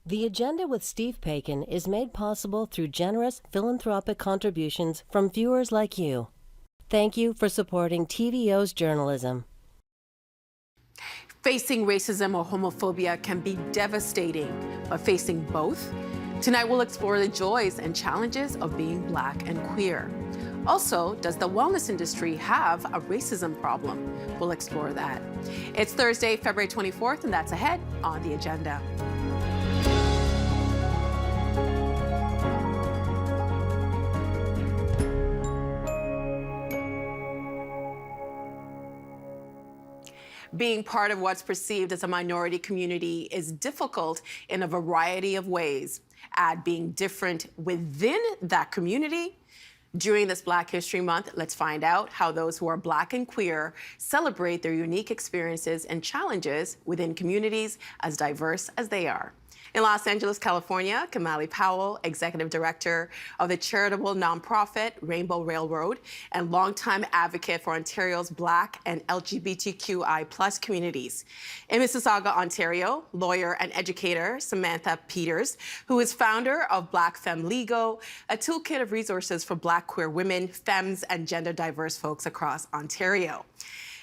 The Agenda with Steve Paikin is made possible through generous philanthropic contributions from viewers like you. Thank you for supporting TVO's journalism. Facing racism or homophobia can be devastating, but facing both? Tonight we'll explore the joys and challenges of being Black and queer. Also, does the wellness industry have a racism problem? We'll explore that. It's Thursday, February 24th, and that's ahead on The Agenda. Being part of what's perceived as a minority community is difficult in a variety of ways. Add being different within that community. During this Black History Month, let's find out how those who are Black and queer celebrate their unique experiences and challenges within communities as diverse as they are. In Los Angeles, California, Kamali Powell, Executive Director of the charitable nonprofit Rainbow Railroad and longtime advocate for Ontario's Black and LGBTQI+ communities. In Mississauga, Ontario, lawyer and educator Samantha Peters, who is founder of Black Femme Legal, a toolkit of resources for Black queer women, femmes, and gender diverse folks across Ontario.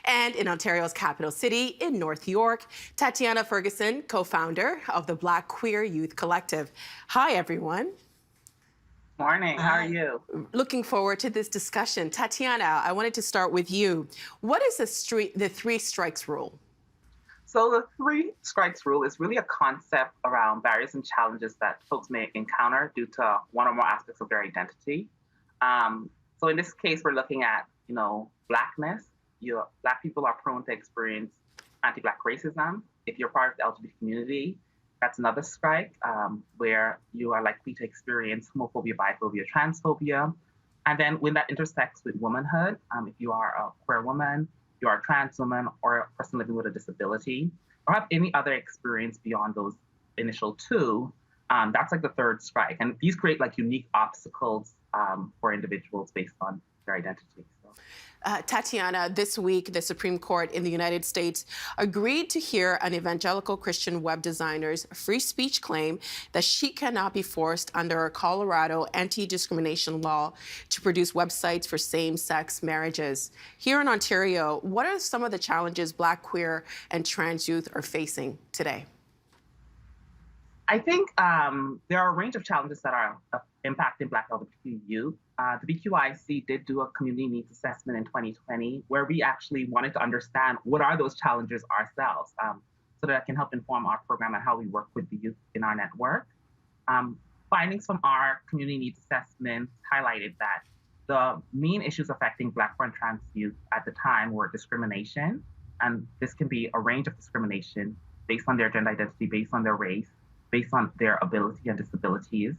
And in Ontario's capital city, in North York, Tatiana Ferguson, co-founder of the Black Queer Youth Collective. Hi, everyone. Morning, how are you? Looking forward to this discussion. Tatiana, I wanted to start with you. What is the three strikes rule? So the three strikes rule is really a concept around barriers and challenges that folks may encounter due to one or more aspects of their identity. So in this case, we're looking at, Blackness. Black people are prone to experience anti-Black racism. If you're part of the LGBT community, that's another strike where you are likely to experience homophobia, biphobia, transphobia. And then when that intersects with womanhood, if you are a queer woman, you are a trans woman, or a person living with a disability, or have any other experience beyond those initial two, that's like the third strike. And these create like unique obstacles for individuals based on their identity. Tatiana, this week, the Supreme Court in the United States agreed to hear an evangelical Christian web designer's free speech claim that she cannot be forced under a Colorado anti-discrimination law to produce websites for same-sex marriages. Here in Ontario, what are some of the challenges Black, queer, and trans youth are facing today? I think there are a range of challenges that are impacting Black LGBTQ youth. The BQIC did do a community needs assessment in 2020 where we actually wanted to understand what are those challenges ourselves so that it can help inform our program and how we work with the youth in our network. Findings from our community needs assessment highlighted that the main issues affecting Black, queer, and trans youth at the time were discrimination. And this can be a range of discrimination based on their gender identity, based on their race, based on their ability and disabilities.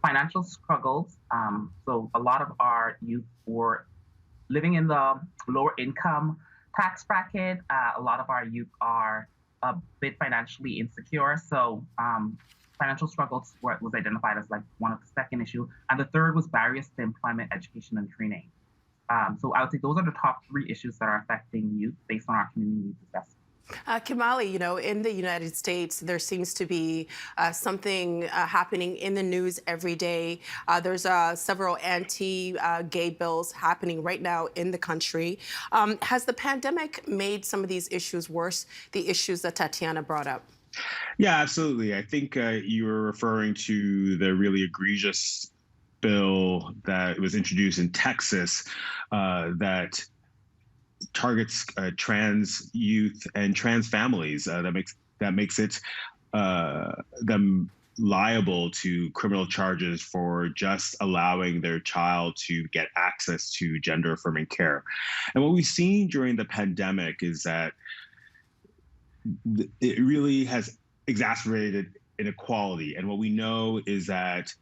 Financial struggles. So a lot of our youth were living in the lower income tax bracket. A lot of our youth are a bit financially insecure. So financial struggles was identified as like one of the second issue. And the third was barriers to employment, education, and training. So I would say those are the top three issues that are affecting youth based on our community needs assessment. Kamali, in the United States, there seems to be something happening in the news every day. There's several anti-gay bills happening right now in the country. Has the pandemic made some of these issues worse, the issues that Tatiana brought up? Yeah, absolutely. I think you were referring to the really egregious bill that was introduced in Texas that targets trans youth and trans families. That makes it them liable to criminal charges for just allowing their child to get access to gender affirming care. And what we've seen during the pandemic is that it really has exacerbated inequality. And what we know is that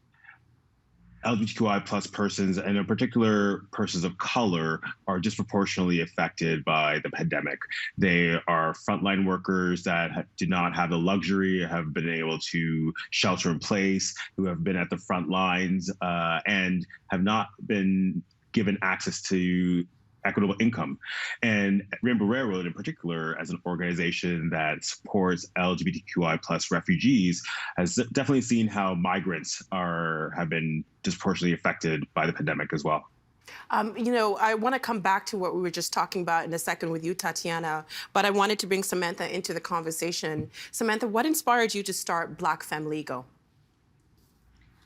LGBTQI+ persons, and in particular persons of color, are disproportionately affected by the pandemic. They are frontline workers that did not have the luxury, have been able to shelter in place, who have been at the front lines and have not been given access to equitable income. And Rainbow Railroad in particular, as an organization that supports LGBTQI plus refugees, has definitely seen how migrants have been disproportionately affected by the pandemic as well. I want to come back to what we were just talking about in a second with you, Tatiana, but I wanted to bring Samantha into the conversation. Samantha, what inspired you to start Black Femme Legal?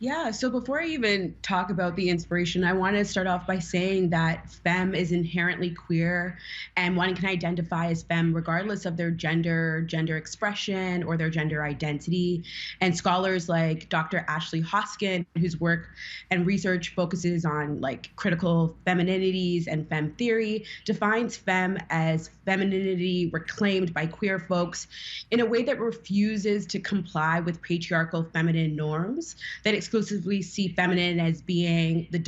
Yeah, so before I even talk about the inspiration, I want to start off by saying that femme is inherently queer, and one can identify as femme regardless of their gender expression, or their gender identity. And scholars like Dr. Ashley Hoskin, whose work and research focuses on like critical femininities and femme theory, defines femme as femininity reclaimed by queer folks in a way that refuses to comply with patriarchal feminine norms that exclusively see feminine as being the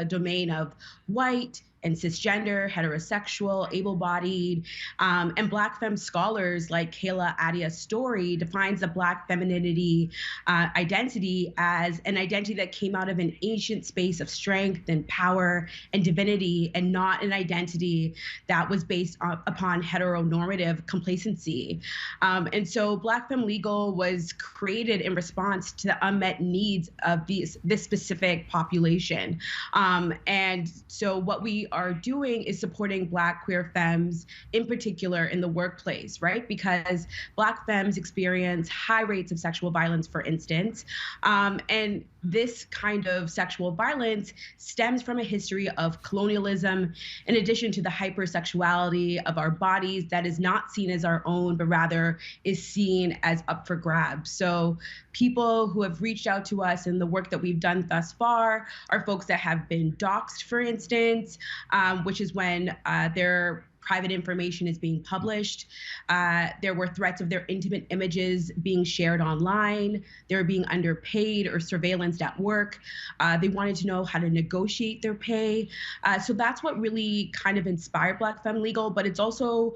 domain of white and cisgender, heterosexual, able-bodied, and Black femme scholars like Kayla Adia-Story defines the Black femininity identity as an identity that came out of an ancient space of strength and power and divinity, and not an identity that was based upon heteronormative complacency. And so Black Femme Legal was created in response to the unmet needs of this specific population. And so what we are doing is supporting Black queer femmes in particular in the workplace, right? Because Black femmes experience high rates of sexual violence, for instance. And this kind of sexual violence stems from a history of colonialism, in addition to the hypersexuality of our bodies that is not seen as our own, but rather is seen as up for grabs. So people who have reached out to us and the work that we've done thus far are folks that have been doxxed, for instance, which is when their private information is being published. There were threats of their intimate images being shared online. They were being underpaid or surveillanced at work. They wanted to know how to negotiate their pay. So that's what really kind of inspired Black Femme Legal, but it's also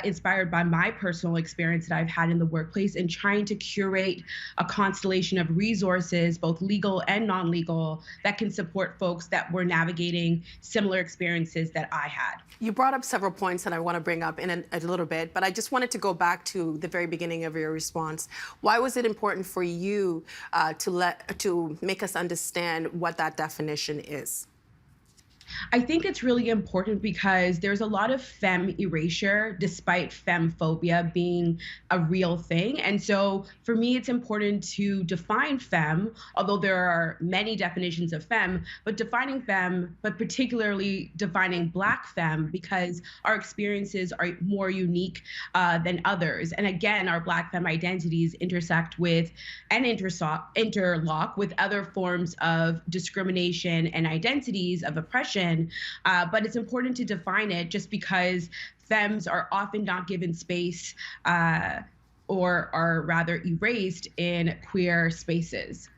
inspired by my personal experience that I've had in the workplace in trying to curate a constellation of resources, both legal and non-legal, that can support folks that were navigating similar experiences that I had. You brought up several points that I want to bring up in a little bit, but I just wanted to go back to the very beginning of your response. Why was it important for you to make us understand what that definition is? I think it's really important because there's a lot of femme erasure, despite femmephobia being a real thing. And so for me, it's important to define femme, although there are many definitions of femme, but defining femme, but particularly defining Black femme, because our experiences are more unique than others. And again, our Black femme identities intersect with and interlock with other forms of discrimination and identities of oppression. But it's important to define it, just because femmes are often not given space or are rather erased in queer spaces.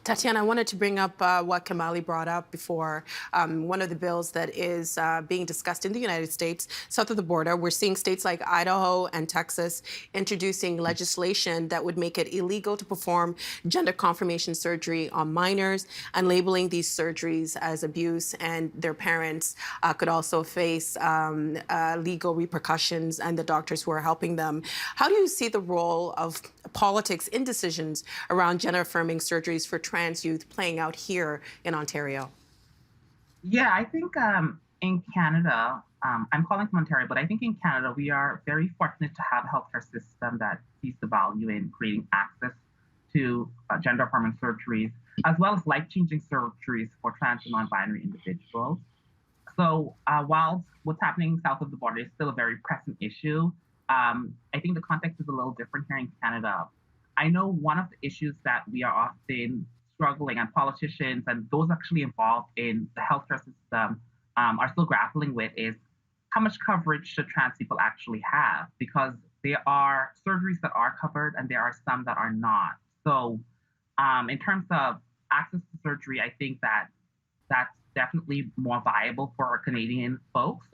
Tatiana, I wanted to bring up what Kamali brought up before. One of the bills that is being discussed in the United States, south of the border, we're seeing states like Idaho and Texas introducing legislation that would make it illegal to perform gender confirmation surgery on minors, and labeling these surgeries as abuse, and their parents could also face legal repercussions, and the doctors who are helping them. How do you see the role of politics in decisions around gender-affirming surgeries for trans youth playing out here in Ontario? Yeah, I think in Canada, I'm calling from Ontario, but I think in Canada, we are very fortunate to have a healthcare system that sees the value in creating access to gender-affirming surgeries, as well as life-changing surgeries for trans and non-binary individuals. So while what's happening south of the border is still a very pressing issue, I think the context is a little different here in Canada. I know one of the issues that we are often struggling, and politicians and those actually involved in the healthcare system are still grappling with, is how much coverage should trans people actually have? Because there are surgeries that are covered and there are some that are not. So in terms of access to surgery, I think that that's definitely more viable for our Canadian folks.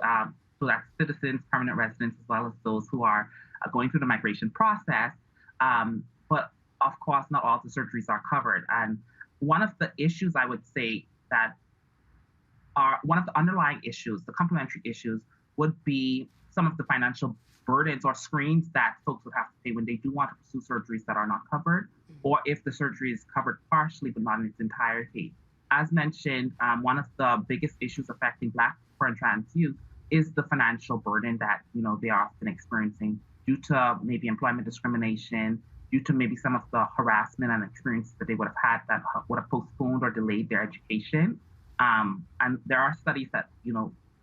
So that's citizens, permanent residents, as well as those who are going through the migration process. But of course, not all the surgeries are covered. And one of the issues I would say that one of the underlying issues, the complementary issues, would be some of the financial burdens or screens that folks would have to pay when they do want to pursue surgeries that are not covered, or if the surgery is covered partially but not in its entirety. As mentioned, one of the biggest issues affecting Black, queer, and trans youth is the financial burden that they are often experiencing due to maybe employment discrimination, due to maybe some of the harassment and experiences that they would have had that would have postponed or delayed their education. And there are studies that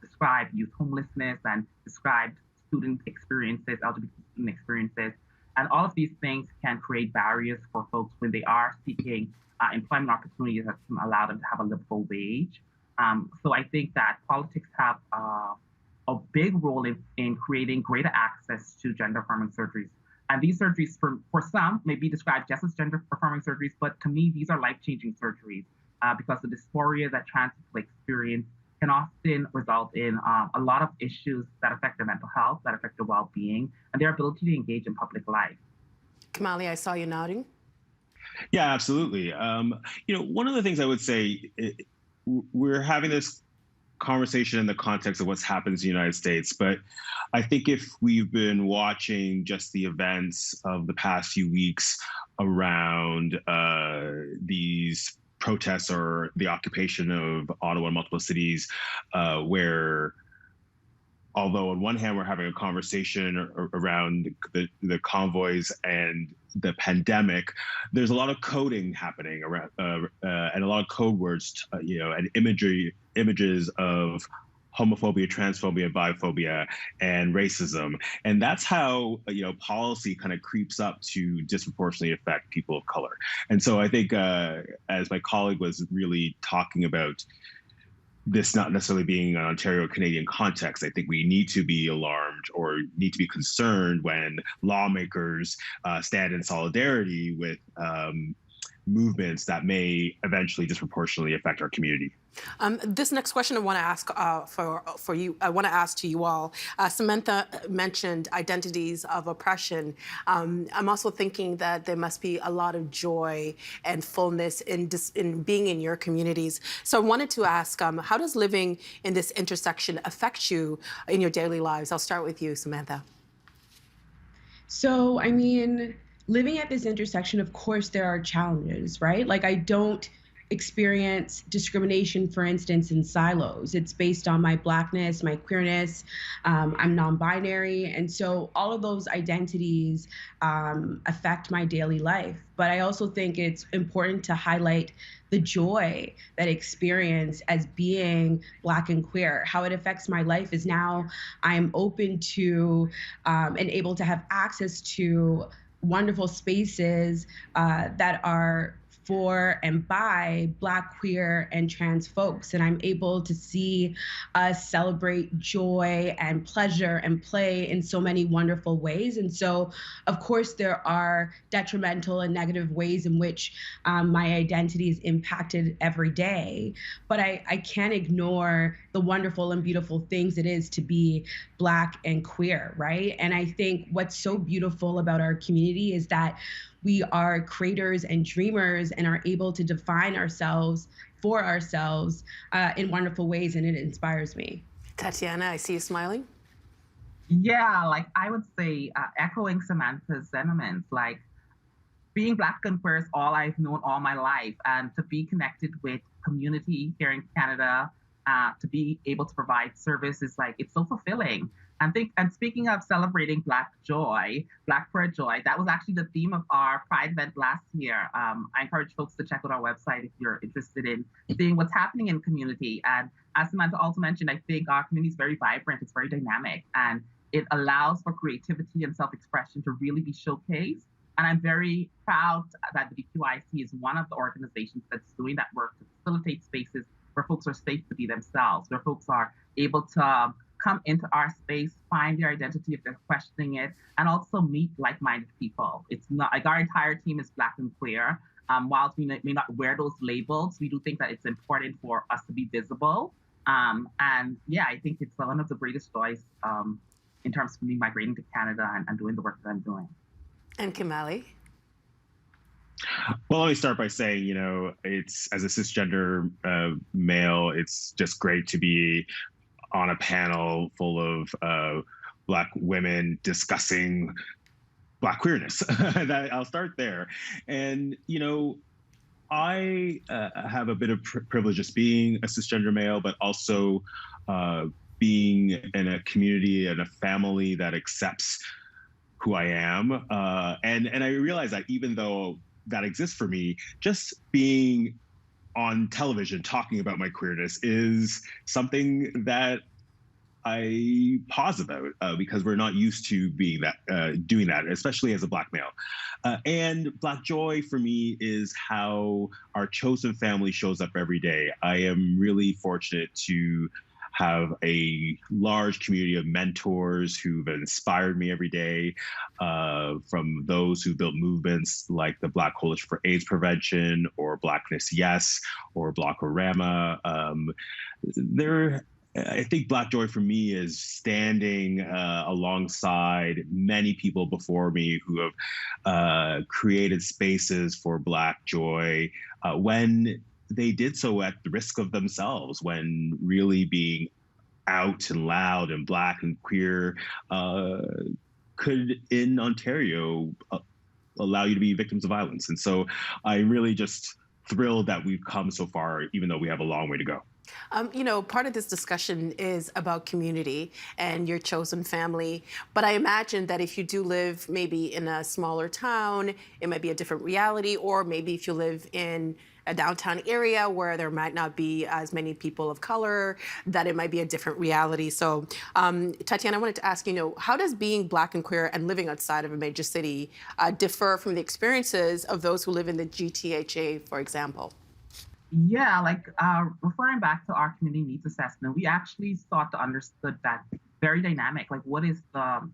describe youth homelessness and describe student experiences, LGBT student experiences, and all of these things can create barriers for folks when they are seeking employment opportunities that can allow them to have a livable wage. So I think that politics have a big role in creating greater access to gender-affirming surgeries. And these surgeries, for some, may be described just as gender-affirming surgeries, but to me, these are life-changing surgeries because the dysphoria that trans people experience can often result in a lot of issues that affect their mental health, that affect their well-being, and their ability to engage in public life. Kamali, I saw you nodding. Yeah, absolutely. One of the things I would say, we're having this conversation in the context of what's happened in the United States, but I think if we've been watching just the events of the past few weeks around these protests or the occupation of Ottawa and multiple cities, where although on one hand we're having a conversation around the convoys and the pandemic, there's a lot of coding happening around and a lot of code words, and images of homophobia, transphobia, biphobia, and racism. And that's how, policy kind of creeps up to disproportionately affect people of color. And so I think, as my colleague was really talking about this not necessarily being an Ontario-Canadian context, I think we need to be alarmed or need to be concerned when lawmakers stand in solidarity with movements that may eventually disproportionately affect our community. This next question I want to ask for you. I want to ask to you all. Samantha mentioned identities of oppression. I'm also thinking that there must be a lot of joy and fullness in being in your communities. So I wanted to ask, how does living in this intersection affect you in your daily lives? I'll start with you, Samantha. So, living at this intersection, of course, there are challenges, right? Like, I don't experience discrimination, for instance, in silos. It's based on my Blackness, my queerness. I'm non-binary. And so all of those identities affect my daily life. But I also think it's important to highlight the joy that I experience as being Black and queer. How it affects my life is now I'm open to and able to have access to wonderful spaces that are for and by Black, queer, and trans folks. And I'm able to see us celebrate joy and pleasure and play in so many wonderful ways. And so, of course, there are detrimental and negative ways in which my identity is impacted every day. But I can't ignore the wonderful and beautiful things it is to be Black and queer, right? And I think what's so beautiful about our community is that we are creators and dreamers and are able to define ourselves for ourselves in wonderful ways, and it inspires me. Tatiana, I see you smiling. Yeah, I would say, echoing Samantha's sentiments, being Black and queer is all I've known all my life, and to be connected with community here in Canada, to be able to provide service is it's so fulfilling. And speaking of celebrating Black joy, Black queer joy, that was actually the theme of our Pride event last year. I encourage folks to check out our website if you're interested in seeing what's happening in community. And as Samantha also mentioned, I think our community is very vibrant, it's very dynamic, and it allows for creativity and self-expression to really be showcased. And I'm very proud that the DQIC is one of the organizations that's doing that work to facilitate spaces where folks are safe to be themselves, where folks are able to come into our space, find their identity if they're questioning it, and also meet like-minded people. It's not our entire team is Black and queer. Whilst we may not wear those labels, we do think that it's important for us to be visible. And yeah, I think it's one of the greatest joys in terms of me migrating to Canada and doing the work that I'm doing. And Kamali? Well, let me start by saying, it's as a cisgender male, it's just great to be on a panel full of Black women discussing Black queerness. I'll start there. And, I have a bit of privilege just being a cisgender male, but also being in a community and a family that accepts who I am. And I realize that even though that exists for me, just being on television talking about my queerness is something that I pause about because we're not used to being doing that, especially as a Black male. And Black joy for me is how our chosen family shows up every day. I am really fortunate to have a large community of mentors who've inspired me every day, from those who built movements like the Black Coalition for AIDS Prevention or Blackness Yes or Blockorama. I think Black joy for me is standing alongside many people before me who have created spaces for Black joy when they did so at the risk of themselves, when really being out and loud and Black and queer could, in Ontario, allow you to be victims of violence. And so I'm really just thrilled that we've come so far, even though we have a long way to go. Part of this discussion is about community and your chosen family. But I imagine that if you do live maybe in a smaller town, it might be a different reality. Or maybe if you live in a downtown area where there might not be as many people of color, that it might be a different reality. So, Tatiana, I wanted to ask, how does being Black and queer and living outside of a major city differ from the experiences of those who live in the GTHA, for example? Yeah, referring back to our community needs assessment, we actually sought to understood that very dynamic, like what is the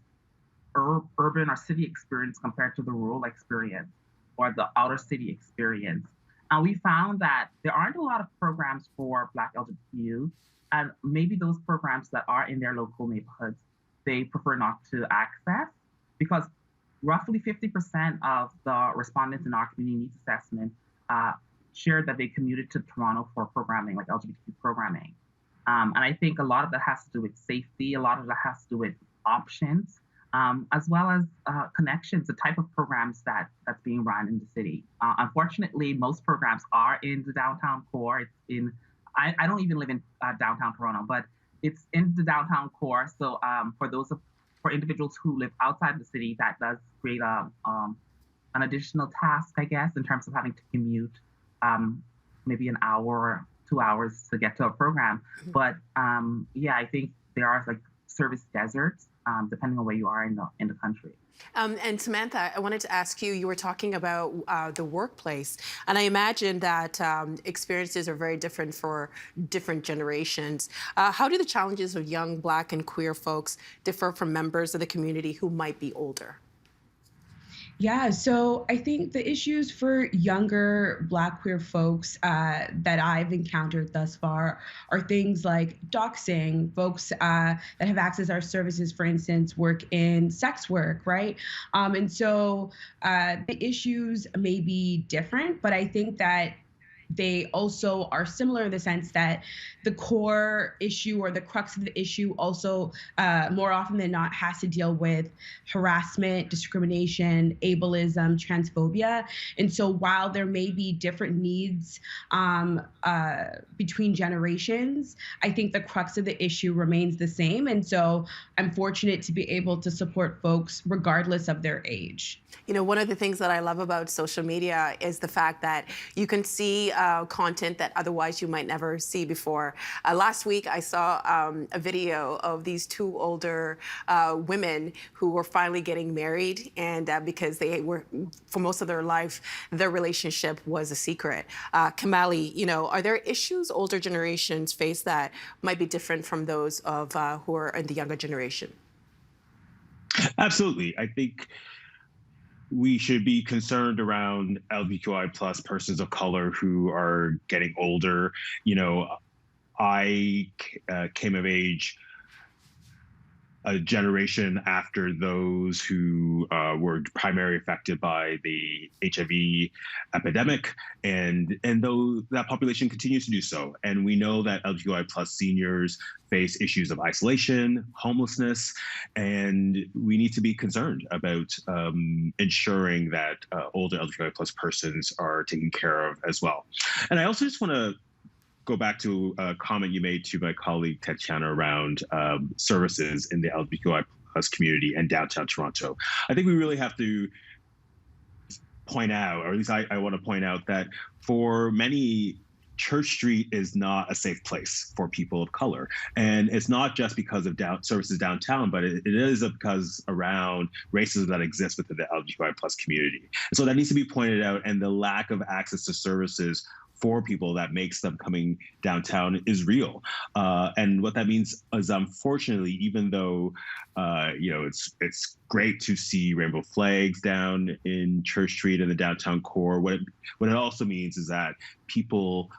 urban or city experience compared to the rural experience or the outer city experience. And we found that there aren't a lot of programs for Black LGBT youth, and maybe those programs that are in their local neighborhoods, they prefer not to access because roughly 50% of the respondents in our community needs assessment shared that they commuted to Toronto for programming, like LGBTQ programming. And I think a lot of that has to do with safety, a lot of that has to do with options, as well as connections, the type of programs that's being run in the city. Unfortunately, most programs are in the downtown core. I don't even live in downtown Toronto, but it's in the downtown core. So for individuals who live outside the city, that does create an additional task, I guess, in terms of having to commute maybe an hour or 2 hours to get to a program. But I think there are service deserts, depending on where you are in the country. And Samantha, I wanted to ask you were talking about the workplace, and I imagine that experiences are very different for different generations. How do the challenges of young Black and queer folks differ from members of the community who might be older? Yeah, so I think the issues for younger Black queer folks that I've encountered thus far are things like doxing. Folks that have access to our services, for instance, work in sex work, right? And so the issues may be different, but I think that they also are similar in the sense that the core issue or the crux of the issue also more often than not has to deal with harassment, discrimination, ableism, transphobia. And so while there may be different needs between generations, I think the crux of the issue remains the same. And so I'm fortunate to be able to support folks regardless of their age. One of the things that I love about social media is the fact that you can see content that otherwise you might never see before. Last week, I saw a video of these two older women who were finally getting married, and because they were, for most of their life, their relationship was a secret. Kamali, are there issues older generations face that might be different from those of who are in the younger generation? Absolutely. I think we should be concerned around LGBTQI plus persons of color who are getting older. I came of age a generation after those who were primarily affected by the HIV epidemic, and though that population continues to do so. And we know that LGBTQI plus seniors face issues of isolation, homelessness, and we need to be concerned about ensuring that older LGBTQI plus persons are taken care of as well. And I also just want to go back to a comment you made to my colleague Tatiana around services in the LGBTQI plus community and downtown Toronto. I think we really have to point out, or at least I want to point out, that for many, Church Street is not a safe place for people of color. And it's not just because of services downtown, but it is because around racism that exists within the LGBTQI plus community. And so that needs to be pointed out, and the lack of access to services for people that makes them coming downtown is real. And what that means is, unfortunately, even though it's great to see rainbow flags down in Church Street and the downtown core, what it also means is that people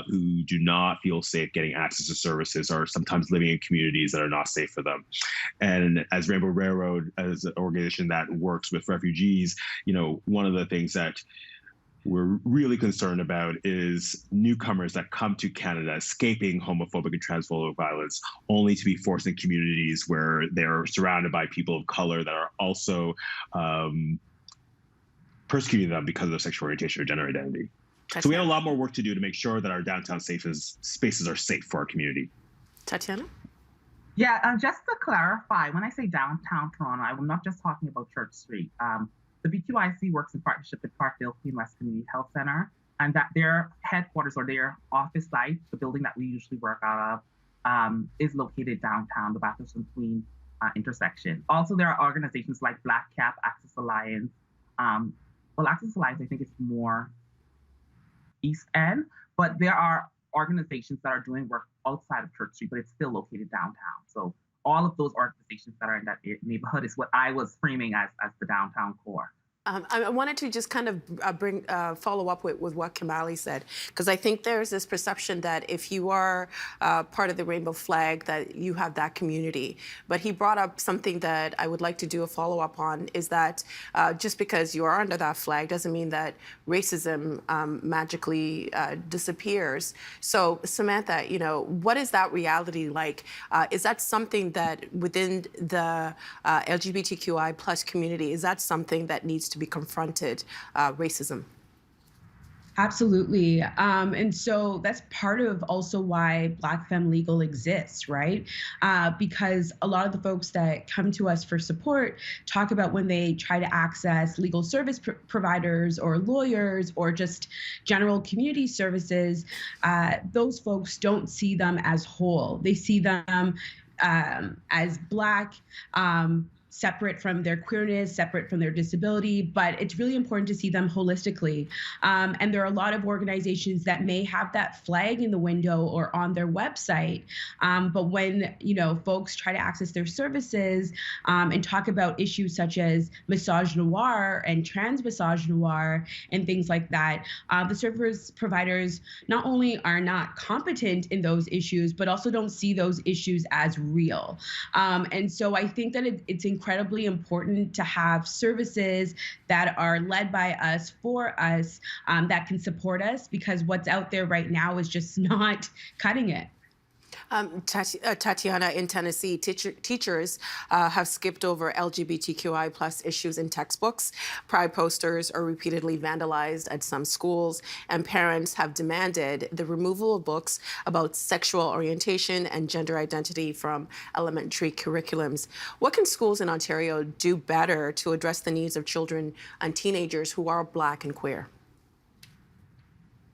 who do not feel safe getting access to services are sometimes living in communities that are not safe for them. And as Rainbow Railroad, as an organization that works with refugees, one of the things that we're really concerned about is newcomers that come to Canada escaping homophobic and transphobic violence, only to be forced in communities where they're surrounded by people of color that are also persecuting them because of their sexual orientation or gender identity. So we have a lot more work to do to make sure that our downtown spaces are safe for our community. Tatiana? Yeah, just to clarify, when I say downtown Toronto, I'm not just talking about Church Street. The BQIC works in partnership with Parkdale Queen West Community Health Center, and that their headquarters or their office site, the building that we usually work out of, is located downtown, the Bathurst and Queen intersection. Also, there are organizations like Black Cap, Access Alliance. Access Alliance, I think, is more East End, but there are organizations that are doing work outside of Church Street, but it's still located downtown. So all of those organizations that are in that neighborhood is what I was framing as the downtown core. I wanted to just kind of follow up with what Kimberly said, because I think there's this perception that if you are part of the rainbow flag, that you have that community. But he brought up something that I would like to do a follow up on, is that just because you are under that flag doesn't mean that racism magically disappears. So Samantha, what is that reality like? Is that something that within the LGBTQI plus community, is that something that needs to be confronted, racism? Absolutely. And so that's part of also why Black Femme Legal exists, right? Because a lot of the folks that come to us for support talk about when they try to access legal service providers or lawyers or just general community services, those folks don't see them as whole. They see them as Black, separate from their queerness, separate from their disability, but it's really important to see them holistically. And there are a lot of organizations that may have that flag in the window or on their website, but when folks try to access their services and talk about issues such as misogynoir and trans misogynoir and things like that, the service providers not only are not competent in those issues, but also don't see those issues as real. And so I think that it's incredibly important to have services that are led by us, for us, that can support us, because what's out there right now is just not cutting it. Tatiana, in Tennessee, teachers have skipped over LGBTQI plus issues in textbooks. Pride posters are repeatedly vandalized at some schools, and parents have demanded the removal of books about sexual orientation and gender identity from elementary curriculums. What can schools in Ontario do better to address the needs of children and teenagers who are Black and queer?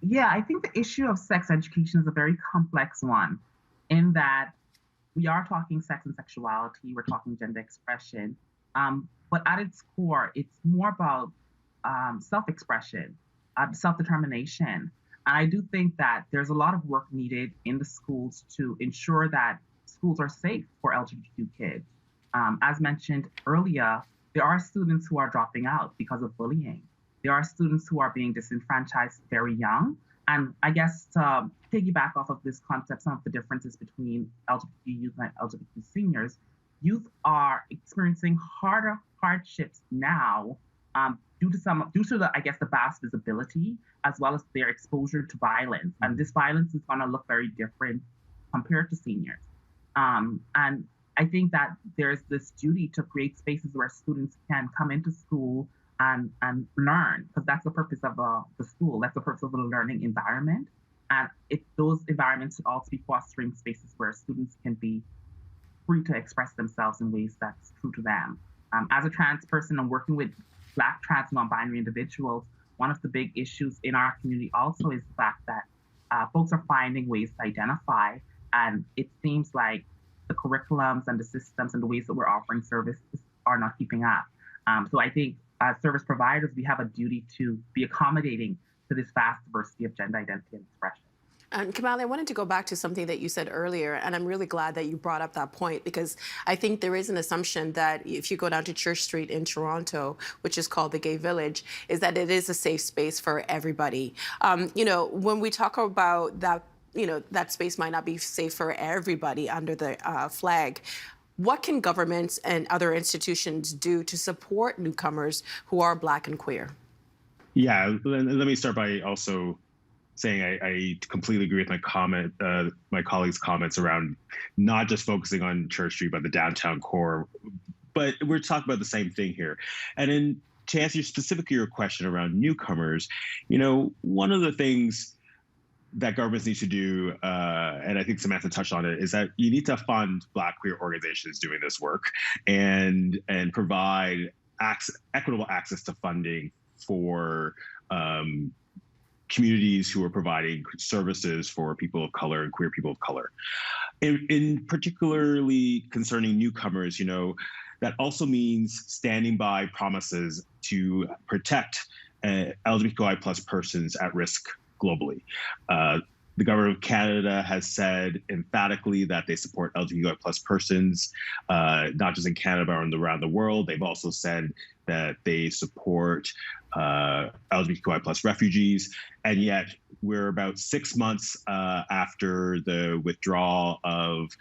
Yeah, I think the issue of sex education is a very complex one, in that we are talking sex and sexuality, we're talking gender expression, but at its core, it's more about self-expression, self-determination. And I do think that there's a lot of work needed in the schools to ensure that schools are safe for LGBTQ kids. As mentioned earlier, there are students who are dropping out because of bullying. There are students who are being disenfranchised very young. And I guess to piggyback off of this concept, some of the differences between LGBTQ youth and LGBTQ seniors, youth are experiencing harder hardships now due to the, I guess, the vast visibility as well as their exposure to violence. And this violence is going to look very different compared to seniors. And I think that there's this duty to create spaces where students can come into school and learn, because that's the purpose of the school. That's the purpose of the learning environment. And those environments should also be fostering spaces where students can be free to express themselves in ways that's true to them. As a trans person and working with Black, trans, non-binary individuals, one of the big issues in our community also is the fact that folks are finding ways to identify, and it seems like the curriculums and the systems and the ways that we're offering services are not keeping up. So I think as service providers, we have a duty to be accommodating to this vast diversity of gender identity and expression. Kamali, I wanted to go back to something that you said earlier, and I'm really glad that you brought up that point, because I think there is an assumption that if you go down to Church Street in Toronto, which is called the Gay Village, is that it is a safe space for everybody. When we talk about that, that space might not be safe for everybody under the flag. What can governments and other institutions do to support newcomers who are Black and queer? Yeah, let me start by also saying I completely agree with my colleagues' comments around not just focusing on Church Street, but the downtown core. But we're talking about the same thing here. And to answer specifically your question around newcomers, one of the things that governments need to do, and I think Samantha touched on it, is that you need to fund Black queer organizations doing this work and provide equitable access to funding for communities who are providing services for people of color and queer people of color. In particularly concerning newcomers, that also means standing by promises to protect LGBTQI plus persons at risk globally. The government of Canada has said emphatically that they support LGBTQI plus persons, not just in Canada, but around the world. They've also said that they support LGBTQI plus refugees. And yet we're about 6 months after the withdrawal of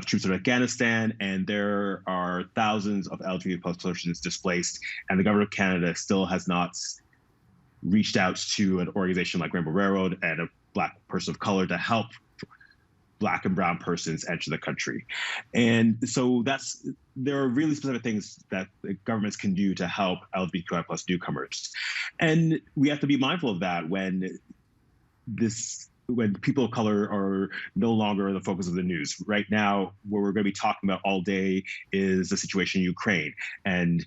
troops in Afghanistan, and there are thousands of LGBT plus persons displaced, and the government of Canada still has not reached out to an organization like Rainbow Railroad and a Black person of color to help Black and brown persons enter the country. And so there are really specific things that governments can do to help LGBTQI plus newcomers. And we have to be mindful of that when people of color are no longer the focus of the news. Right now, what we're going to be talking about all day is the situation in Ukraine. And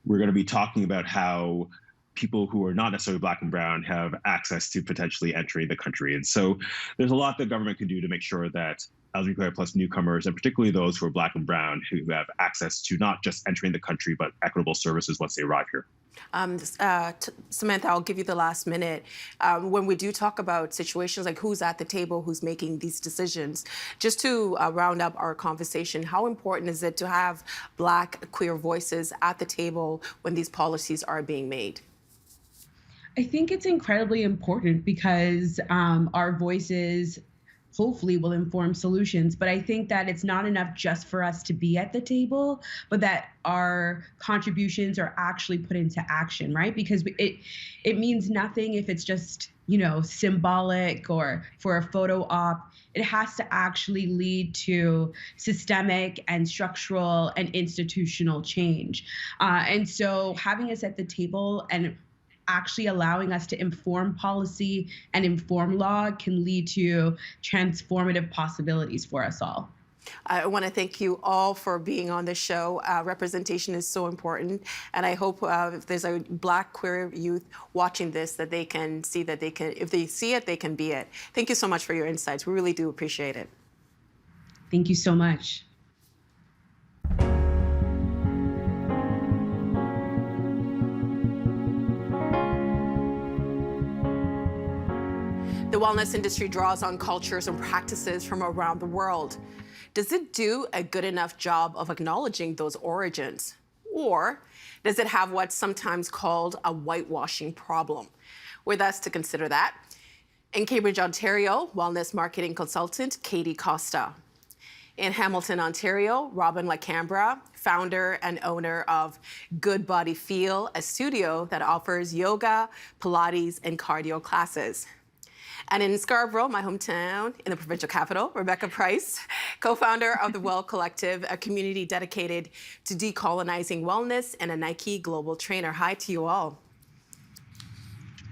we're going to be talking about how people who are not necessarily Black and brown have access to potentially entering the country. And so there's a lot that government can do to make sure that LGBTQI plus newcomers, and particularly those who are Black and brown, who have access to not just entering the country, but equitable services once they arrive here. Samantha, I'll give you the last minute. When we do talk about situations like who's at the table, who's making these decisions, just to round up our conversation, how important is it to have Black queer voices at the table when these policies are being made? I think it's incredibly important because our voices hopefully will inform solutions. But I think that it's not enough just for us to be at the table, but that our contributions are actually put into action, right? Because it means nothing if it's just, symbolic or for a photo op. It has to actually lead to systemic and structural and institutional change. And so having us at the table and actually allowing us to inform policy and inform law can lead to transformative possibilities for us all. I want to thank you all for being on the show. Representation is so important, and I hope if there's a Black queer youth watching this, that they can see that if they see it, they can be it. Thank you so much for your insights. We really do appreciate it. Thank you so much. The wellness industry draws on cultures and practices from around the world. Does it do a good enough job of acknowledging those origins? Or does it have what's sometimes called a whitewashing problem? With us to consider that, in Cambridge, Ontario, wellness marketing consultant Katie Costa. In Hamilton, Ontario, Robin LaCambra, founder and owner of Good Body Feel, a studio that offers yoga, Pilates, and cardio classes. And in Scarborough, my hometown, in the provincial capital, Rebecca Price, co-founder of the Well Collective, a community dedicated to decolonizing wellness, and a Nike global trainer. Hi to you all.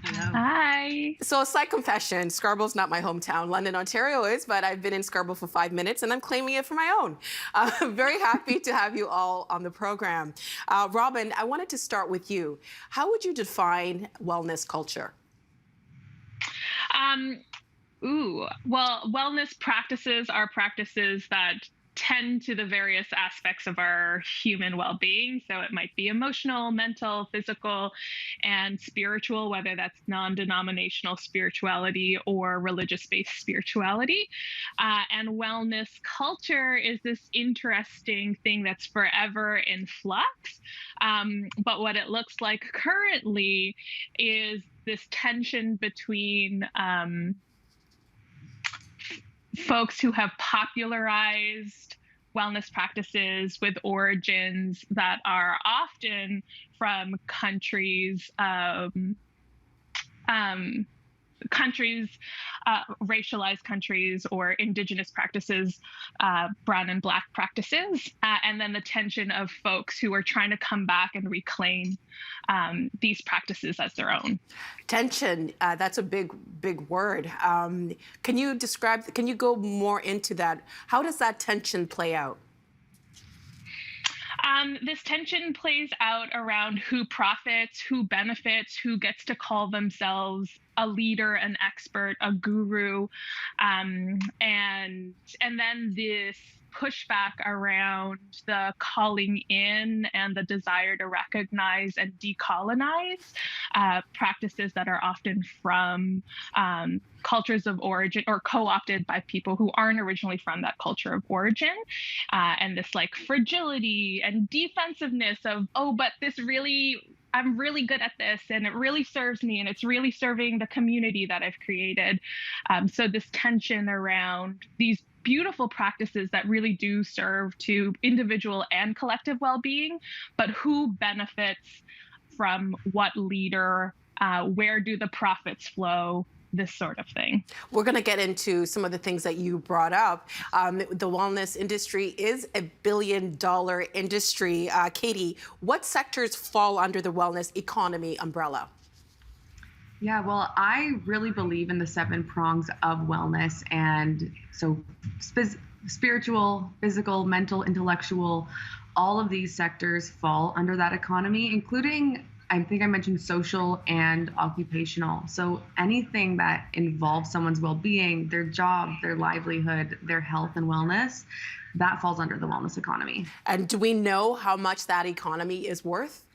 Hello. Hi. So a slight confession, Scarborough's not my hometown. London, Ontario is, but I've been in Scarborough for 5 minutes and I'm claiming it for my own. I'm very happy to have you all on the program. Robin, I wanted to start with you. How would you define wellness culture? Well, wellness practices are practices that tend to the various aspects of our human well-being. So it might be emotional, mental, physical, and spiritual, whether that's non-denominational spirituality or religious-based spirituality. And wellness culture is this interesting thing that's forever in flux. But what it looks like currently is this tension between folks who have popularized wellness practices with origins that are often from countries, racialized countries, or indigenous practices, brown and black practices, and then the tension of folks who are trying to come back and reclaim these practices as their own. Tension, that's a big word. Can you go more into that? How does that tension play out? This tension plays out around who profits, who benefits, who gets to call themselves a leader, an expert, a guru, and then this pushback around the calling in and the desire to recognize and decolonize practices that are often from cultures of origin or co-opted by people who aren't originally from that culture of origin, and this like fragility and defensiveness of, oh, but I'm really good at this and it really serves me and it's really serving the community that I've created. So this tension around these beautiful practices that really do serve to individual and collective well-being, but who benefits from what leader, where do the profits flow, this sort of thing. We're going to get into some of the things that you brought up. The wellness industry is a billion-dollar industry. Katie, what sectors fall under the wellness economy umbrella? Yeah, well, I really believe in the 7 prongs of wellness. And so spiritual, physical, mental, intellectual, all of these sectors fall under that economy, including, I think I mentioned social and occupational. So anything that involves someone's well-being, their job, their livelihood, their health and wellness, that falls under the wellness economy. And do we know how much that economy is worth?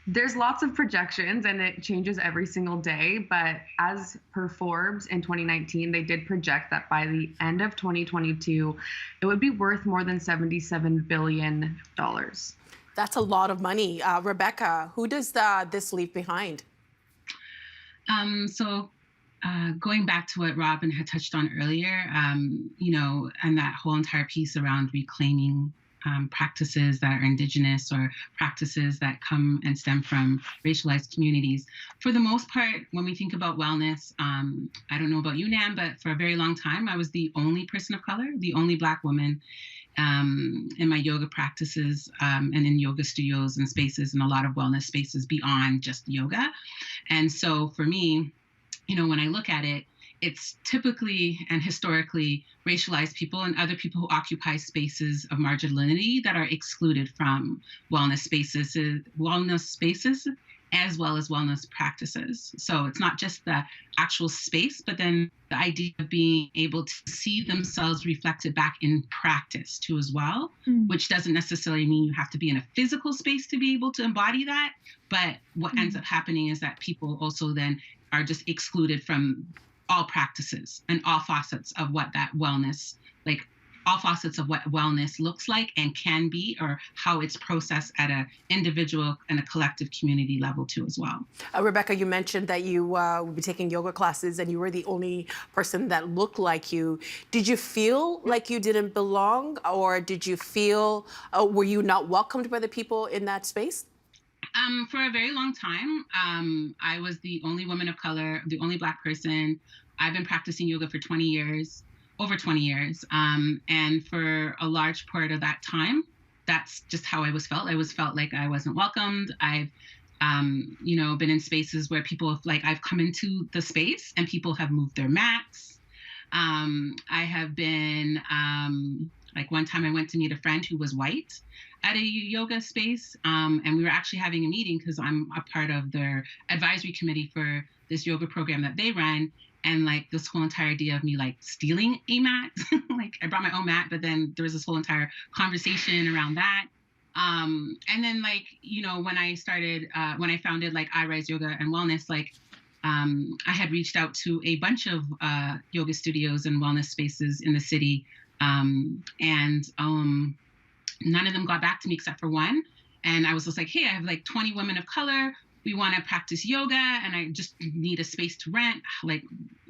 There's lots of projections and it changes every single day. But as per Forbes in 2019, they did project that by the end of 2022, it would be worth more than $77 billion. That's a lot of money. Rebecca, who does this leave behind? Going back to what Robin had touched on earlier, and that whole entire piece around reclaiming practices that are indigenous or practices that come and stem from racialized communities. For the most part, when we think about wellness, I don't know about you, Nam, but for a very long time, I was the only person of color, the only Black woman in my yoga practices and in yoga studios and spaces and a lot of wellness spaces beyond just yoga. And so for me, when I look at it, it's typically and historically racialized people and other people who occupy spaces of marginality that are excluded from wellness spaces as well as wellness practices. So it's not just the actual space, but then the idea of being able to see themselves reflected back in practice too as well, which doesn't necessarily mean you have to be in a physical space to be able to embody that. But what ends up happening is that people also then are just excluded from all practices and all facets of what that wellness all facets of what wellness looks like and can be, or how it's processed at an individual and a collective community level too as well. Rebecca, you mentioned that you would be taking yoga classes and you were the only person that looked like you. Did you feel like you didn't belong, or did you feel, were you not welcomed by the people in that space? For a very long time, I was the only woman of color, the only Black person. I've been practicing yoga for 20 years. Over 20 years. And for a large part of that time, that's just how I was felt. I was felt like I wasn't welcomed. I've, been in spaces where people have, like, I've come into the space and people have moved their mats. I have been, like one time I went to meet a friend who was white at a yoga space. And we were actually having a meeting because I'm a part of their advisory committee for this yoga program that they run. And like this whole entire idea of me like stealing a mat, like I brought my own mat, but then there was this whole entire conversation around that. And then like, when I founded like I Rise Yoga and Wellness, like I had reached out to a bunch of yoga studios and wellness spaces in the city. And none of them got back to me except for one. And I was just like, hey, I have like 20 women of color. We want to practice yoga and I just need a space to rent. Like,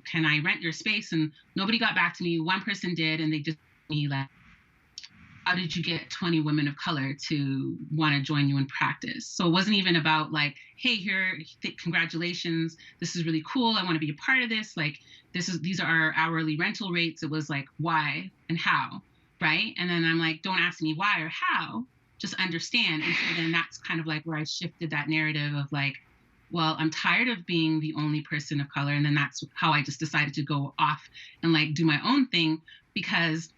can I rent your space? And nobody got back to me. One person did, and they just me like, how did you get 20 women of color to want to join you in practice? So it wasn't even about like, hey, here, congratulations. This is really cool. I want to be a part of this. Like, these are our hourly rental rates. It was like, why and how, right? And then I'm like, don't ask me why or how. Just understand. And so then that's kind of like where I shifted that narrative of like, well, I'm tired of being the only person of color. And then that's how I just decided to go off and like do my own thing, because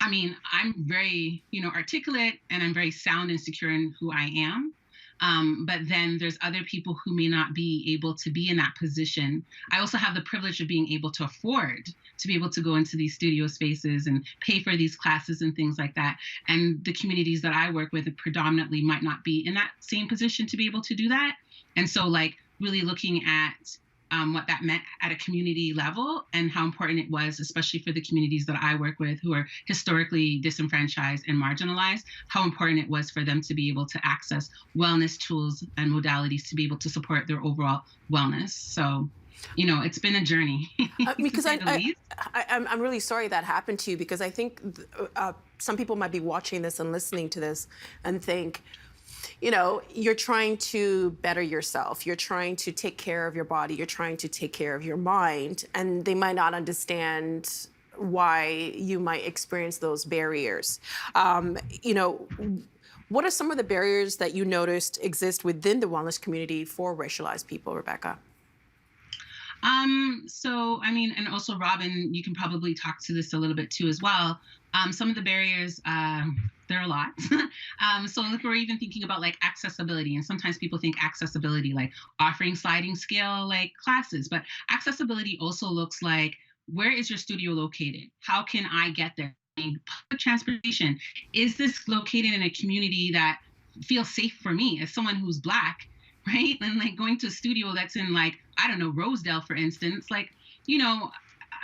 I mean, I'm very, articulate and I'm very sound and secure in who I am. But then there's other people who may not be able to be in that position. I also have the privilege of being able to afford to be able to go into these studio spaces and pay for these classes and things like that. And the communities that I work with predominantly might not be in that same position to be able to do that. And so like really looking at what that meant at a community level and how important it was, especially for the communities that I work with who are historically disenfranchised and marginalized, how important it was for them to be able to access wellness tools and modalities to be able to support their overall wellness. So, it's been a journey. Because I'm really sorry that happened to you, because I think some people might be watching this and listening to this and think, you're trying to better yourself. You're trying to take care of your body. You're trying to take care of your mind. And they might not understand why you might experience those barriers. What are some of the barriers that you noticed exist within the wellness community for racialized people, Rebecca? So, I mean, and also Robin, you can probably talk to this a little bit too as well. Some of the barriers, there are a lot. So if we're even thinking about like accessibility, and sometimes people think accessibility like offering sliding scale like classes, but accessibility also looks like, where is your studio located? How can I get there? Public transportation. Is this located in a community that feels safe for me as someone who's Black, right? And like going to a studio that's in like, I don't know, Rosedale, for instance, like,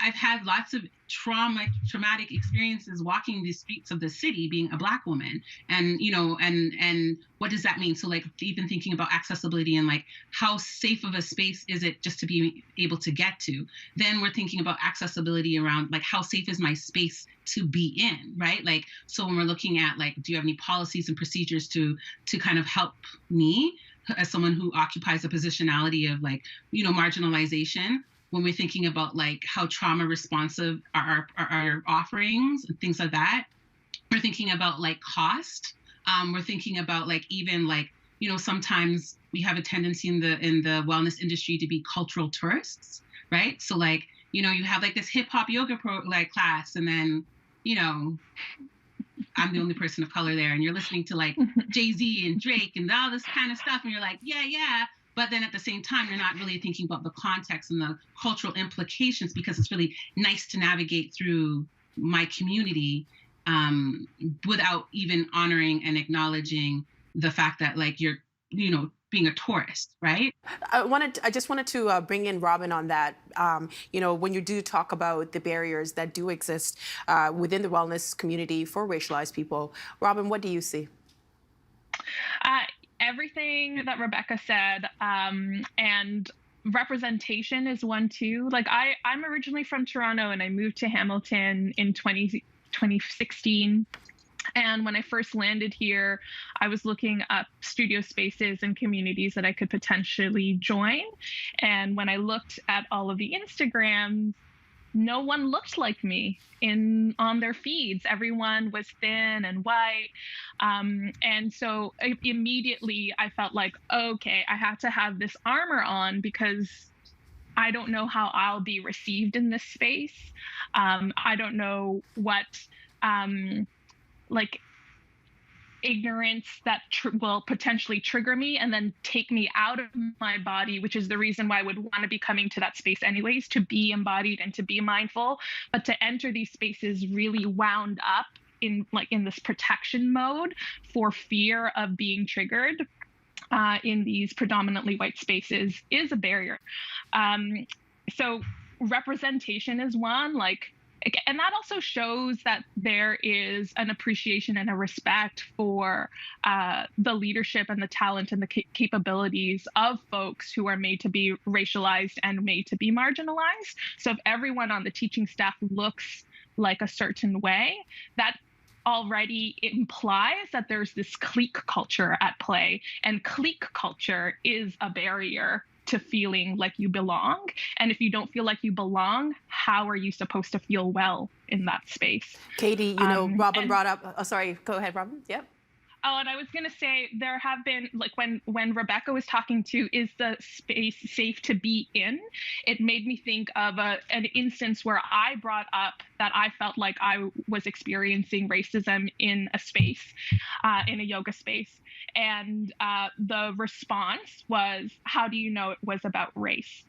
I've had lots of traumatic experiences walking the streets of the city being a Black woman. And, and what does that mean? So like even thinking about accessibility and like how safe of a space is it just to be able to get to? Then we're thinking about accessibility around like how safe is my space to be in, right? Like, so when we're looking at like, do you have any policies and procedures to kind of help me as someone who occupies a positionality of like, marginalization? When we're thinking about like how trauma responsive are our offerings and things like that, we're thinking about like cost. We're thinking about like even like, sometimes we have a tendency in the wellness industry to be cultural tourists, right? So like, you have like this hip hop yoga class, and then, I'm the only person of color there, and you're listening to like Jay-Z and Drake and all this kind of stuff, and you're like, yeah. But then at the same time, you're not really thinking about the context and the cultural implications, because it's really nice to navigate through my community without even honoring and acknowledging the fact that like you're, being a tourist, right? I just wanted to bring in Robin on that. When you do talk about the barriers that do exist within the wellness community for racialized people, Robin, what do you see? Everything that Rebecca said, and representation is one too. Like I'm originally from Toronto and I moved to Hamilton in 2016. And when I first landed here, I was looking up studio spaces and communities that I could potentially join. And when I looked at all of the Instagrams, no one looked like me on their feeds. Everyone was thin and white. And so immediately I felt like, okay, I have to have this armor on because I don't know how I'll be received in this space. I don't know what ignorance that will potentially trigger me and then take me out of my body, which is the reason why I would want to be coming to that space anyways, to be embodied and to be mindful. But to enter these spaces really wound up in this protection mode for fear of being triggered in these predominantly white spaces is a barrier. So representation is one, and that also shows that there is an appreciation and a respect for the leadership and the talent and the capabilities of folks who are made to be racialized and made to be marginalized. So if everyone on the teaching staff looks like a certain way, that already implies that there's this clique culture at play, and clique culture is a barrier to feeling like you belong. And if you don't feel like you belong, how are you supposed to feel well in that space? Katie, Robin brought up, sorry, go ahead, Robin. Yep. Oh, and I was going to say, there have been, when Rebecca was talking to, is the space safe to be in? It made me think of an instance where I brought up that I felt like I was experiencing racism in a space, in a yoga space. And the response was, how do you know it was about race?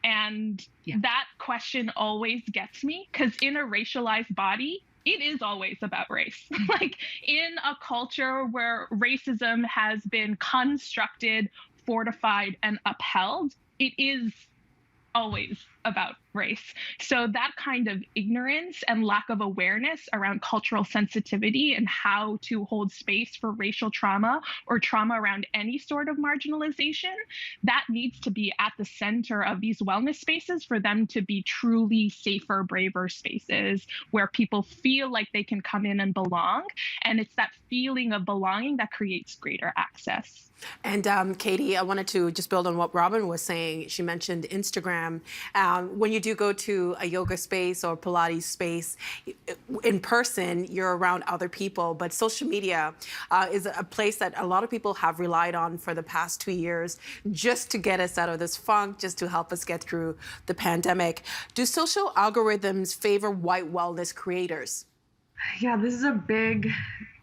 And that question always gets me, because in a racialized body, it is always about race. In a culture where racism has been constructed, fortified, and upheld, it is always about race. So that kind of ignorance and lack of awareness around cultural sensitivity and how to hold space for racial trauma or trauma around any sort of marginalization, that needs to be at the center of these wellness spaces for them to be truly safer, braver spaces where people feel like they can come in and belong. And it's that feeling of belonging that creates greater access. And Katie, I wanted to just build on what Robin was saying. She mentioned Instagram. When you do go to a yoga space or Pilates space, in person, you're around other people. But social media is a place that a lot of people have relied on for the past 2 years just to get us out of this funk, just to help us get through the pandemic. Do social algorithms favor white wellness creators? Yeah, this is a big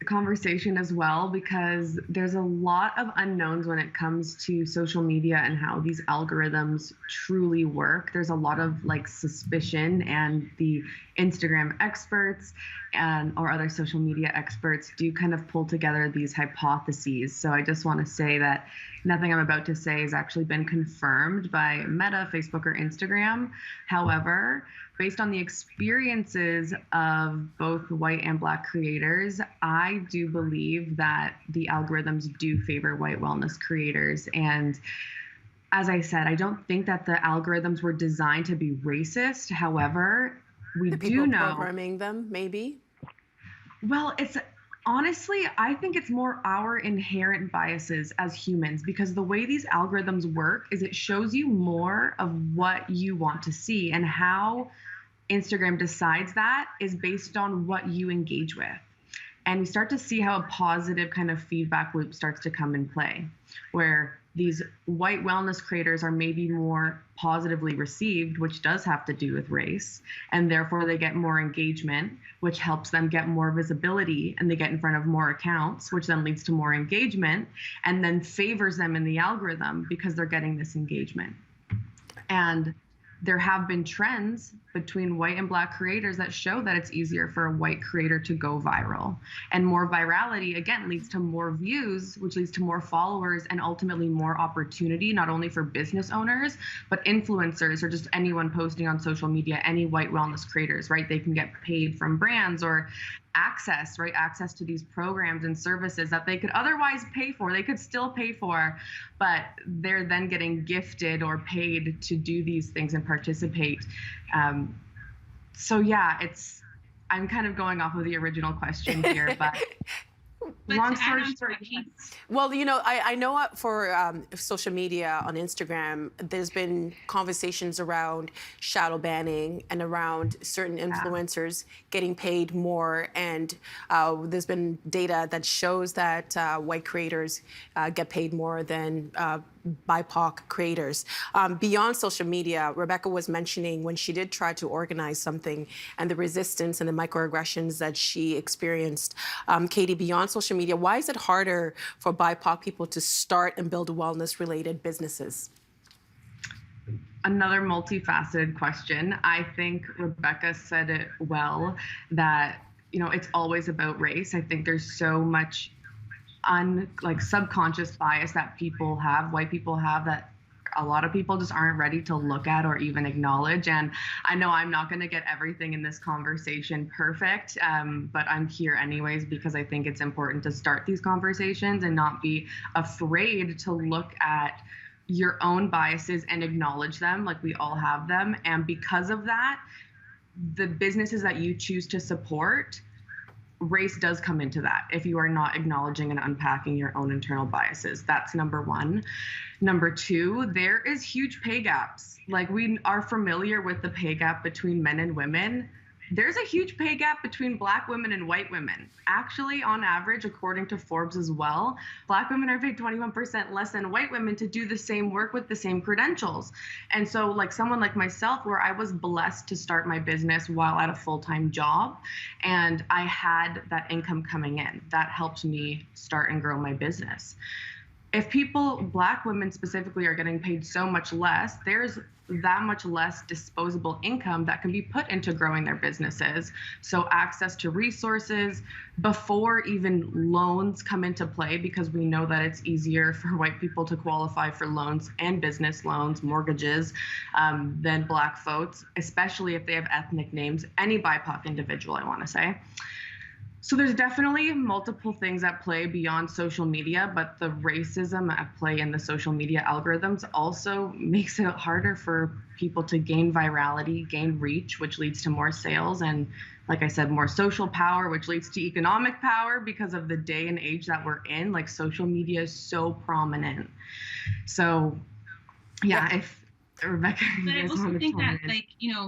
conversation as well, because there's a lot of unknowns when it comes to social media and how these algorithms truly work. There's a lot of suspicion, and the Instagram experts or other social media experts do kind of pull together these hypotheses. So I just want to say that nothing I'm about to say has actually been confirmed by Meta, Facebook, or Instagram. However, based on the experiences of both white and Black creators, I do believe that the algorithms do favor white wellness creators. And as I said, I don't think that the algorithms were designed to be racist. However, we do know programming them, maybe. Well, honestly, I think it's more our inherent biases as humans, because the way these algorithms work is it shows you more of what you want to see, and how Instagram decides that is based on what you engage with. And we start to see how a positive kind of feedback loop starts to come in play, where these white wellness creators are maybe more positively received, which does have to do with race, and therefore they get more engagement, which helps them get more visibility, and they get in front of more accounts, which then leads to more engagement, and then favors them in the algorithm because they're getting this engagement. And there have been trends between white and Black creators that show that it's easier for a white creator to go viral. And more virality, again, leads to more views, which leads to more followers and ultimately more opportunity, not only for business owners, but influencers or just anyone posting on social media, any white wellness creators, right? They can get paid from brands or access, right? Access to these programs and services that they could otherwise pay for. They could still pay for, but they're then getting gifted or paid to do these things and participate. So yeah, I'm kind of going off of the original question here, but long story short. Well, I know for social media on Instagram, there's been conversations around shadow banning and around certain influencers getting paid more. And there's been data that shows that white creators get paid more than BIPOC creators. Beyond social media, Rebecca was mentioning when she did try to organize something and the resistance and the microaggressions that she experienced. Katie, beyond social media, why is it harder for BIPOC people to start and build wellness-related businesses? Another multifaceted question. I think Rebecca said it well, that it's always about race. I think there's so much subconscious bias that white people have, that a lot of people just aren't ready to look at or even acknowledge. And I know I'm not going to get everything in this conversation perfect, but I'm here anyways because I think it's important to start these conversations and not be afraid to look at your own biases and acknowledge them, like we all have them. And because of that, the businesses that you choose to support, race does come into that if you are not acknowledging and unpacking your own internal biases. That's number one. Number two, there is huge pay gaps. Like, we are familiar with the pay gap between men and women. There's a huge pay gap between Black women and white women. Actually, on average, according to Forbes as well, Black women are paid 21% less than white women to do the same work with the same credentials. And so, like someone like myself, where I was blessed to start my business while at a full-time job, and I had that income coming in, that helped me start and grow my business. If Black women specifically, are getting paid so much less, there's that much less disposable income that can be put into growing their businesses. So access to resources before even loans come into play, because we know that it's easier for white people to qualify for loans and business loans, mortgages, than Black folks, especially if they have ethnic names, any BIPOC individual, I want to say. So there's definitely multiple things at play beyond social media, but the racism at play in the social media algorithms also makes it harder for people to gain virality, gain reach, which leads to more sales, and like I said, more social power, which leads to economic power because of the day and age that we're in. Like, social media is so prominent. So yeah, if Rebecca, but I also think that,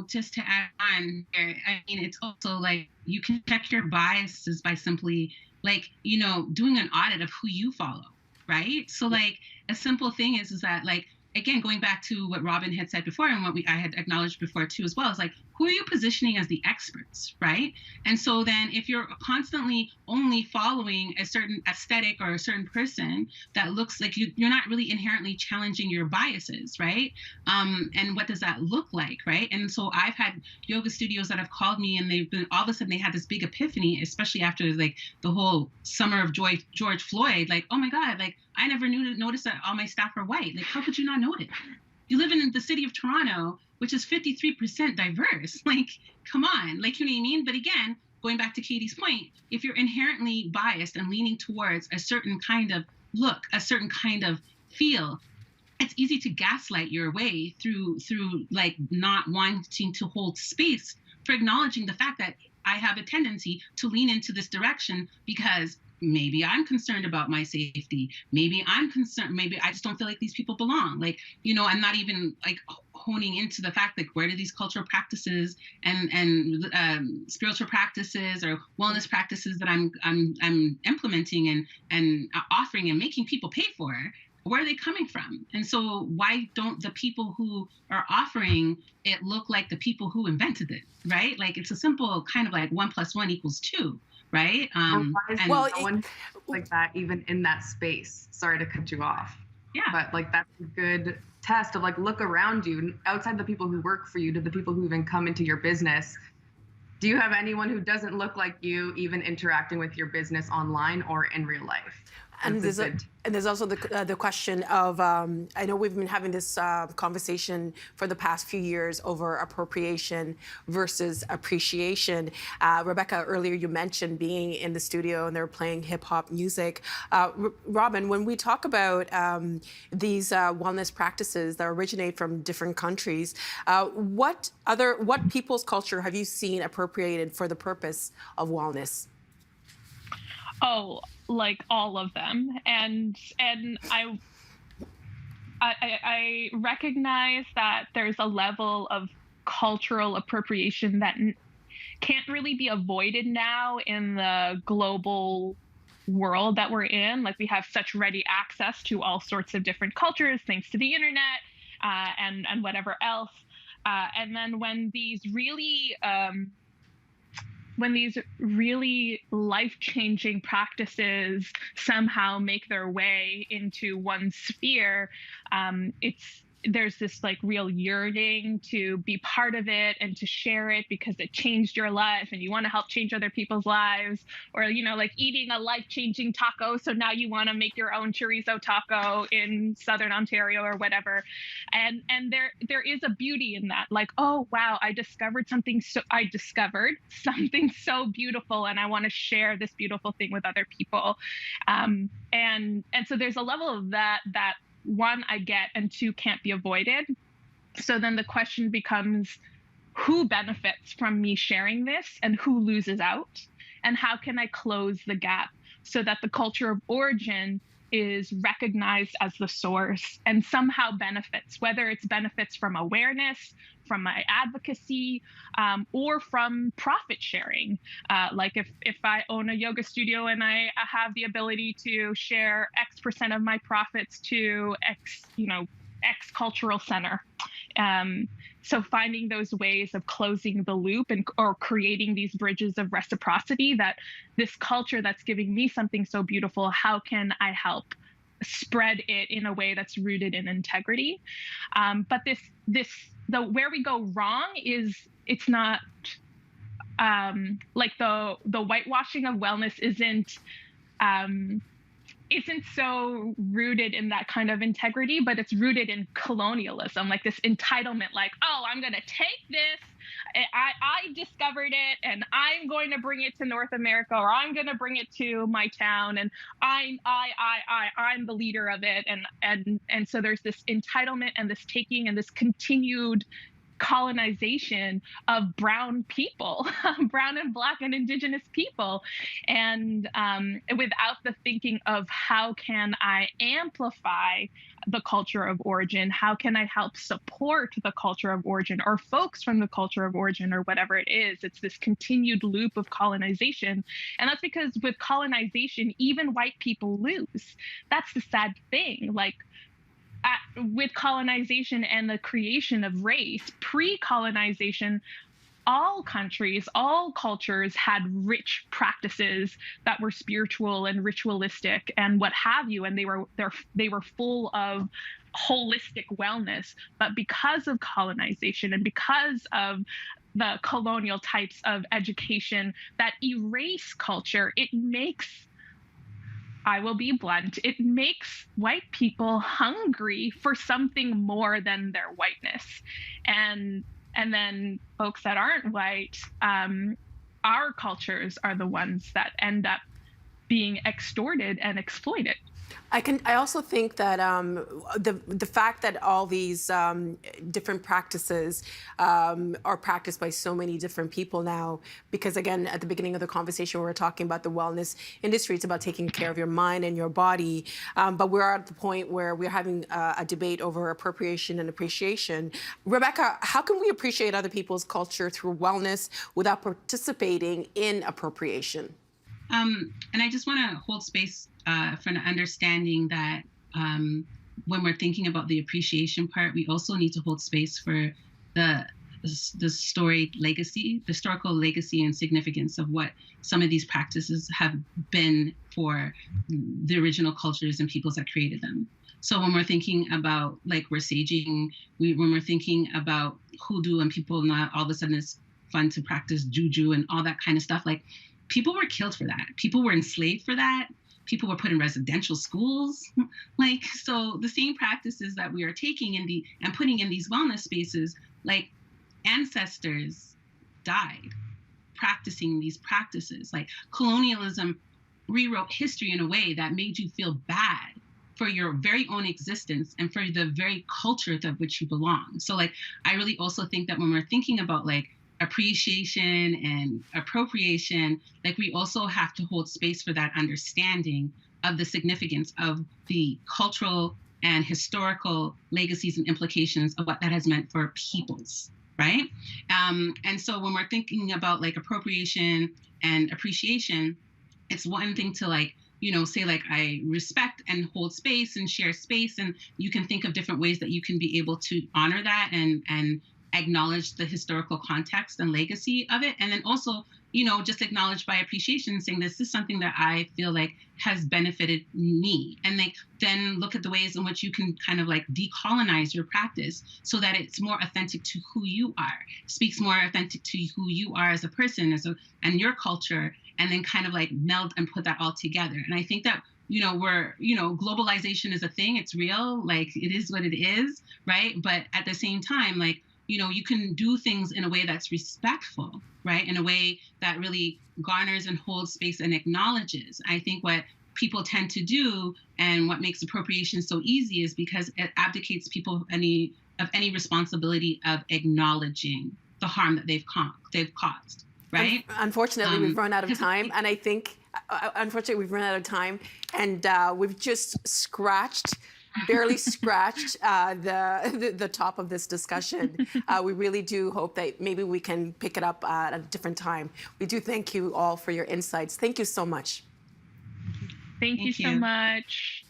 just to add on here, I mean, it's also like, you can check your biases by simply doing an audit of who you follow, right? So like, a simple thing is that, like, again, going back to what Robin had said before and what I had acknowledged before too as well, is like, who are you positioning as the experts, right? And so then if you're constantly only following a certain aesthetic or a certain person that looks like you're not really inherently challenging your biases, right? And what does that look like, right? And so I've had yoga studios that have called me, and they've been, all of a sudden they had this big epiphany, especially after like the whole summer of George Floyd, like, oh my God, like, I never noticed that all my staff are white. Like, how could you not notice? You live in the city of Toronto, which is 53% diverse. Like, come on, like, you know what I mean? But again, going back to Katie's point, if you're inherently biased and leaning towards a certain kind of look, a certain kind of feel, it's easy to gaslight your way through like not wanting to hold space for acknowledging the fact that I have a tendency to lean into this direction because maybe I'm concerned about my safety. Maybe I'm concerned. Maybe I just don't feel like these people belong. Like, I'm not even like honing into the fact, like, where do these cultural practices and spiritual practices or wellness practices that I'm implementing and offering and making people pay for, where are they coming from? And so why don't the people who are offering it look like the people who invented it, right? Like, it's a simple kind of like 1 + 1 = 2. Right. Why is no one like that even in that space? Sorry to cut you off. Yeah. But like, that's a good test of like, look around you, outside the people who work for you, to the people who even come into your business. Do you have anyone who doesn't look like you even interacting with your business online or in real life? And there's also the question of, I know we've been having this conversation for the past few years over appropriation versus appreciation. Rebecca, earlier you mentioned being in the studio and they're playing hip hop music. Robin, when we talk about these wellness practices that originate from different countries, what people's culture have you seen appropriated for the purpose of wellness? Oh, like all of them. And I recognize that there's a level of cultural appropriation that can't really be avoided now in the global world that we're in. Like, we have such ready access to all sorts of different cultures thanks to the internet and whatever else. And then when these really life-changing practices somehow make their way into one sphere, there's this like real yearning to be part of it and to share it because it changed your life and you want to help change other people's lives. Or, like eating a life-changing taco, so now you want to make your own chorizo taco in Southern Ontario or whatever. And there is a beauty in that. Like, oh wow, I discovered something so beautiful, and I want to share this beautiful thing with other people. And so there's a level of that one, I get, and two, can't be avoided. So then the question becomes, who benefits from me sharing this and who loses out? And how can I close the gap so that the culture of origin is recognized as the source and somehow benefits, whether it's benefits from awareness, from my advocacy, or from profit sharing. Like if I own a yoga studio and I have the ability to share X% of my profits to X cultural center. So finding those ways of closing the loop or creating these bridges of reciprocity, that this culture that's giving me something so beautiful, how can I help spread it in a way that's rooted in integrity? But where we go wrong is it's not like the whitewashing of wellness isn't so rooted in that kind of integrity, but it's rooted in colonialism, like this entitlement, like, oh, I'm going to take this, I discovered it, and I'm going to bring it to North America, or I'm going to bring it to my town, and I'm the leader of it, and so there's this entitlement and this taking and this continued colonization of brown people, brown and Black and Indigenous people, and without the thinking of how can I amplify the culture of origin, how can I help support the culture of origin or folks from the culture of origin or whatever it is. It's this continued loop of colonization, and that's because with colonization, even white people lose. That's the sad thing. Like, with colonization and the creation of race, pre-colonization, all countries, all cultures had rich practices that were spiritual and ritualistic and what have you, and they were full of holistic wellness. But because of colonization and because of the colonial types of education that erase culture, it makes, I will be blunt, it makes white people hungry for something more than their whiteness. And then folks that aren't white, our cultures are the ones that end up being extorted and exploited. I also think that the fact that all these different practices are practiced by so many different people now, because again, at the beginning of the conversation, we were talking about the wellness industry. It's about taking care of your mind and your body. But we're at the point where we're having a debate over appropriation and appreciation. Rebecca, how can we appreciate other people's culture through wellness without participating in appropriation? And I just want to hold space for an understanding that when we're thinking about the appreciation part, we also need to hold space for the historical legacy and significance of what some of these practices have been for the original cultures and peoples that created them. So when we're thinking about like we're saging, when we're thinking about hoodoo and people not all of a sudden it's fun to practice juju and all that kind of stuff, like people were killed for that. People were enslaved for that. People were put in residential schools. Like, so the same practices that we are taking and putting in these wellness spaces, like ancestors died practicing these practices. Like colonialism rewrote history in a way that made you feel bad for your very own existence and for the very culture of which you belong. So like, I really also think that when we're thinking about like appreciation and appropriation, like we also have to hold space for that understanding of the significance of the cultural and historical legacies and implications of what that has meant for peoples, right? And so when we're thinking about like appropriation and appreciation, it's one thing to like, you know, say like I respect and hold space and share space, and you can think of different ways that you can be able to honor that and acknowledge the historical context and legacy of it. And then also, you know, just acknowledge by appreciation, saying this is something that I feel like has benefited me. And like, then look at the ways in which you can kind of like decolonize your practice so that it's more authentic to who you are, speaks more authentic to who you are as a person, and your culture, and then kind of like meld and put that all together. And I think that, you know, globalization is a thing, it's real, like it is what it is, right? But at the same time, like, you know, you can do things in a way that's respectful, right? In a way that really garners and holds space and acknowledges. I think what people tend to do and what makes appropriation so easy is because it abdicates people of any responsibility of acknowledging the harm that they've caused, right? Unfortunately, we've run out of time. And I think, unfortunately, we've run out of time. And we've just barely scratched the top of this discussion. We really do hope that maybe we can pick it up at a different time. We do thank you all for your insights. Thank you so much. Thank you so much.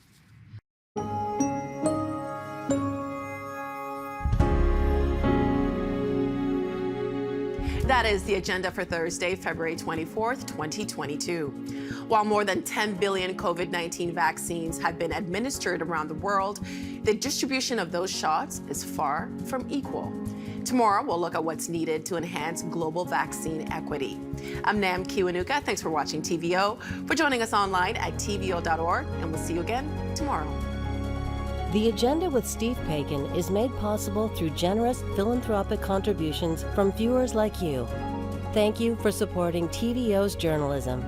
That is the agenda for Thursday, February 24th, 2022. While more than 10 billion COVID-19 vaccines have been administered around the world, the distribution of those shots is far from equal. Tomorrow, we'll look at what's needed to enhance global vaccine equity. I'm Nam Kiwanuka. Thanks for watching TVO, for joining us online at tvo.org, and we'll see you again tomorrow. The Agenda with Steve Paikin is made possible through generous philanthropic contributions from viewers like you. Thank you for supporting TVO's journalism.